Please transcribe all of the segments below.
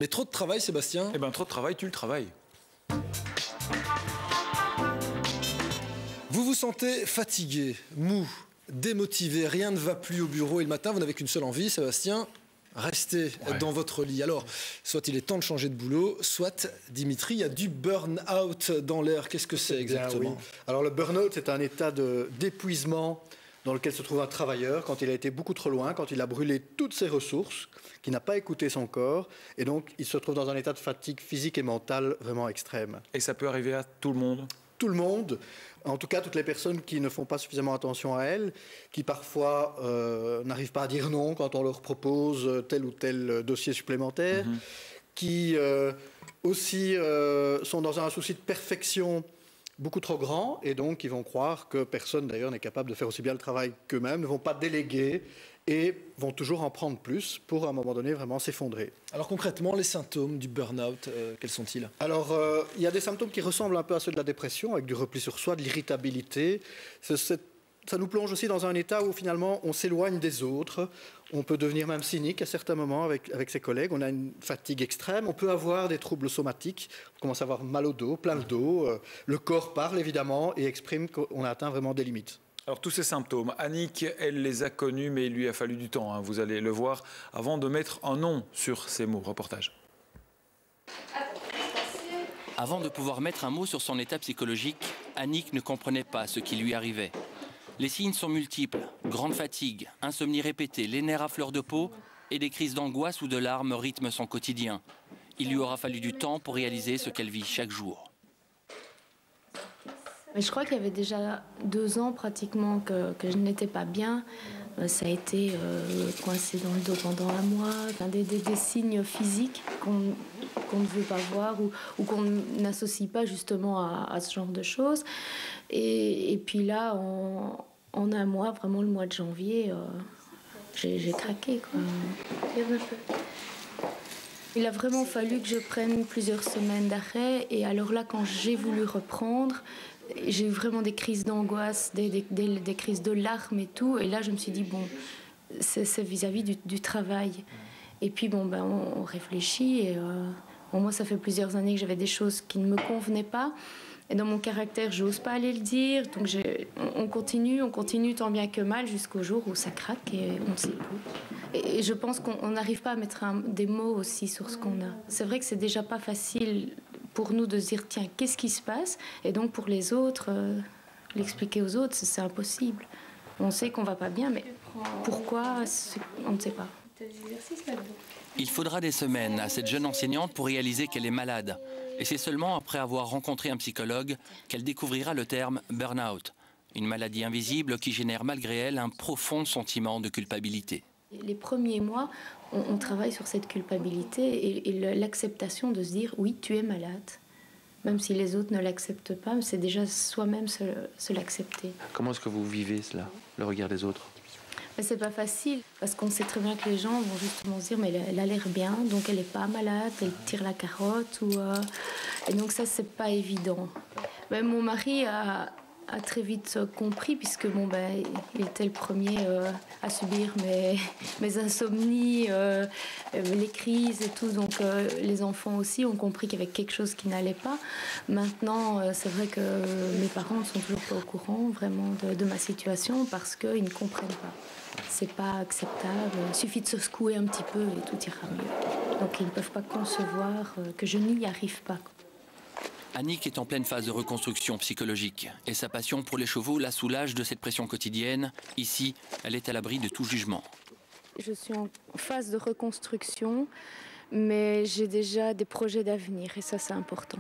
Mais trop de travail, Sébastien? Eh bien, trop de travail, tu le travailles. Vous vous sentez fatigué, mou, démotivé, rien ne va plus au bureau et le matin, vous n'avez qu'une seule envie, Sébastien, rester dans votre lit. Alors, soit il est temps de changer de boulot, soit, Dimitri, il y a du burn-out dans l'air. Qu'est-ce que c'est exactement? Oui. Alors, le burn-out, c'est un état d'épuisement dans lequel se trouve un travailleur quand il a été beaucoup trop loin, quand il a brûlé toutes ses ressources, qu'il n'a pas écouté son corps, et donc il se trouve dans un état de fatigue physique et mentale vraiment extrême. Et ça peut arriver à tout le monde? Tout le monde, en tout cas toutes les personnes qui ne font pas suffisamment attention à elles, qui parfois n'arrivent pas à dire non quand on leur propose tel ou tel dossier supplémentaire, qui aussi sont dans un souci de perfection beaucoup trop grand, et donc ils vont croire que personne d'ailleurs n'est capable de faire aussi bien le travail qu'eux-mêmes, ne vont pas déléguer et vont toujours en prendre plus pour à un moment donné vraiment s'effondrer. Alors concrètement, les symptômes du burn-out, quels sont-ils? Alors il y a des symptômes qui ressemblent un peu à ceux de la dépression, avec du repli sur soi, de l'irritabilité. Ça nous plonge aussi dans un état où finalement on s'éloigne des autres, on peut devenir même cynique à certains moments avec ses collègues, on a une fatigue extrême, on peut avoir des troubles somatiques, on commence à avoir mal au dos, plein le dos, le corps parle évidemment et exprime qu'on a atteint vraiment des limites. Alors tous ces symptômes, Annick, elle les a connus, mais il lui a fallu du temps, hein, vous allez le voir, avant de mettre un nom sur ces mots. Reportage. Avant de pouvoir mettre un mot sur son état psychologique, Annick ne comprenait pas ce qui lui arrivait. Les signes sont multiples, grande fatigue, insomnie répétée, les nerfs à fleur de peau et des crises d'angoisse ou de larmes rythment son quotidien. Il lui aura fallu du temps pour réaliser ce qu'elle vit chaque jour. Mais je crois qu'il y avait déjà 2 ans pratiquement que je n'étais pas bien. Ça a été coincé dans le dos pendant un mois, des signes physiques qu'on ne veut pas voir ou qu'on n'associe pas justement à ce genre de choses. Et puis là, en un mois, vraiment le mois de janvier, j'ai craqué, quoi. Il a vraiment fallu que je prenne plusieurs semaines d'arrêt. Et alors là, quand j'ai voulu reprendre, j'ai eu vraiment des crises d'angoisse, des crises de larmes et tout. Et là, je me suis dit, bon, c'est vis-à-vis du travail. Et puis, bon, ben, on réfléchit. Et, bon, moi, ça fait plusieurs années que j'avais des choses qui ne me convenaient pas. Et dans mon caractère, je n'ose pas aller le dire. Donc, on continue tant bien que mal jusqu'au jour où ça craque et on ne sait plus. Et je pense qu'on n'arrive pas à mettre des mots aussi sur ce qu'on a. C'est vrai que c'est déjà pas facile pour nous de se dire, tiens, qu'est-ce qui se passe? Et donc, pour les autres, l'expliquer aux autres, c'est impossible. On sait qu'on va pas bien, mais pourquoi, on ne sait pas. Il faudra des semaines à cette jeune enseignante pour réaliser qu'elle est malade. Et c'est seulement après avoir rencontré un psychologue qu'elle découvrira le terme burn-out. Une maladie invisible qui génère malgré elle un profond sentiment de culpabilité. Les premiers mois, on travaille sur cette culpabilité et l'acceptation de se dire oui, tu es malade. Même si les autres ne l'acceptent pas, c'est déjà soi-même se l'accepter. Comment est-ce que vous vivez cela, le regard des autres? Mais c'est pas facile, parce qu'on sait très bien que les gens vont justement se dire mais elle a l'air bien, donc elle n'est pas malade, elle tire la carotte. Et donc ça, c'est pas évident. Mais mon mari a très vite compris, puisque bon, ben, il était le premier à subir mes insomnies, les crises et tout. Donc les enfants aussi ont compris qu'il y avait quelque chose qui n'allait pas. Maintenant, c'est vrai que mes parents ne sont toujours pas au courant vraiment de ma situation parce qu'ils ne comprennent pas. C'est pas acceptable. Il suffit de se secouer un petit peu et tout ira mieux. Donc ils ne peuvent pas concevoir que je n'y arrive pas. Annick est en pleine phase de reconstruction psychologique et sa passion pour les chevaux la soulage de cette pression quotidienne. Ici, elle est à l'abri de tout jugement. Je suis en phase de reconstruction, mais j'ai déjà des projets d'avenir et ça, c'est important.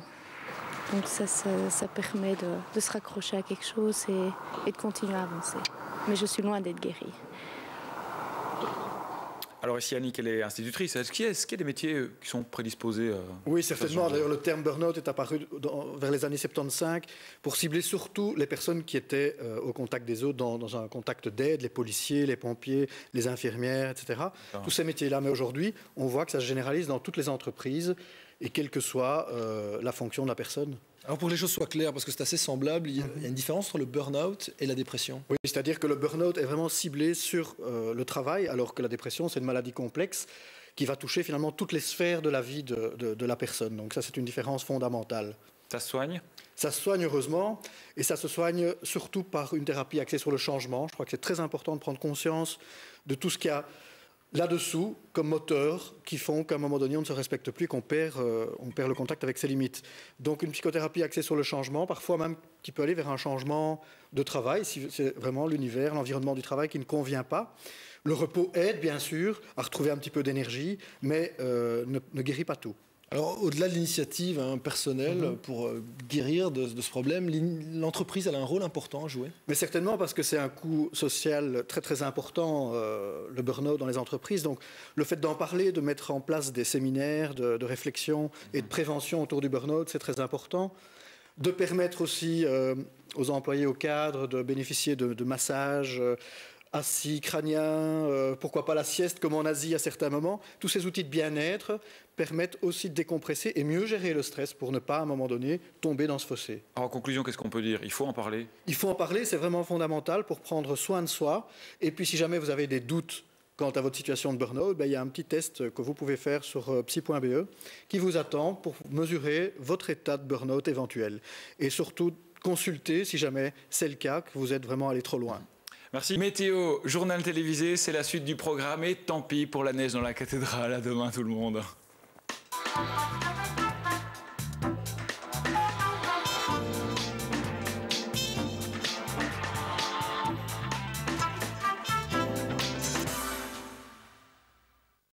Donc ça permet de se raccrocher à quelque chose et de continuer à avancer. Mais je suis loin d'être guérie. Alors ici, Annick, elle est institutrice. Est-ce qu'il y a des métiers qui sont prédisposés Oui, certainement. D'ailleurs, le terme burn-out est apparu vers les années 75 pour cibler surtout les personnes qui étaient au contact des autres, dans un contact d'aide, les policiers, les pompiers, les infirmières, etc. Tous ces métiers-là. Mais aujourd'hui, on voit que ça se généralise dans toutes les entreprises et quelle que soit la fonction de la personne. Alors pour que les choses soient claires, parce que c'est assez semblable, il y a une différence entre le burn-out et la dépression. Oui, c'est-à-dire que le burn-out est vraiment ciblé sur le travail, alors que la dépression, c'est une maladie complexe qui va toucher finalement toutes les sphères de la vie de la personne. Donc ça, c'est une différence fondamentale. Ça se soigne? Ça se soigne heureusement, et ça se soigne surtout par une thérapie axée sur le changement. Je crois que c'est très important de prendre conscience de tout ce qu'il y a là-dessous comme moteurs qui font qu'à un moment donné, on ne se respecte plus, qu'on perd le contact avec ses limites. Donc une psychothérapie axée sur le changement, parfois même qui peut aller vers un changement de travail, si c'est vraiment l'univers, l'environnement du travail qui ne convient pas. Le repos aide, bien sûr, à retrouver un petit peu d'énergie, mais ne guérit pas tout. Alors, au-delà de l'initiative personnelle pour guérir de ce problème, l'entreprise elle a un rôle important à jouer. Mais certainement parce que c'est un coût social très très important, le burn-out dans les entreprises. Donc le fait d'en parler, de mettre en place des séminaires de réflexion et de prévention autour du burn-out, c'est très important. De permettre aussi aux employés, aux cadres, de bénéficier de massages assis, crânien, pourquoi pas la sieste comme en Asie à certains moments. Tous ces outils de bien-être permettent aussi de décompresser et mieux gérer le stress pour ne pas à un moment donné tomber dans ce fossé. Alors, en conclusion, qu'est-ce qu'on peut dire? Il faut en parler. Il faut en parler, c'est vraiment fondamental pour prendre soin de soi. Et puis si jamais vous avez des doutes quant à votre situation de burn-out, il y a un petit test que vous pouvez faire sur psy.be qui vous attend pour mesurer votre état de burn-out éventuel. Et surtout, consulter si jamais c'est le cas, que vous êtes vraiment allé trop loin. Merci. Météo, journal télévisé, c'est la suite du programme. Et tant pis pour la neige dans la cathédrale. À demain tout le monde.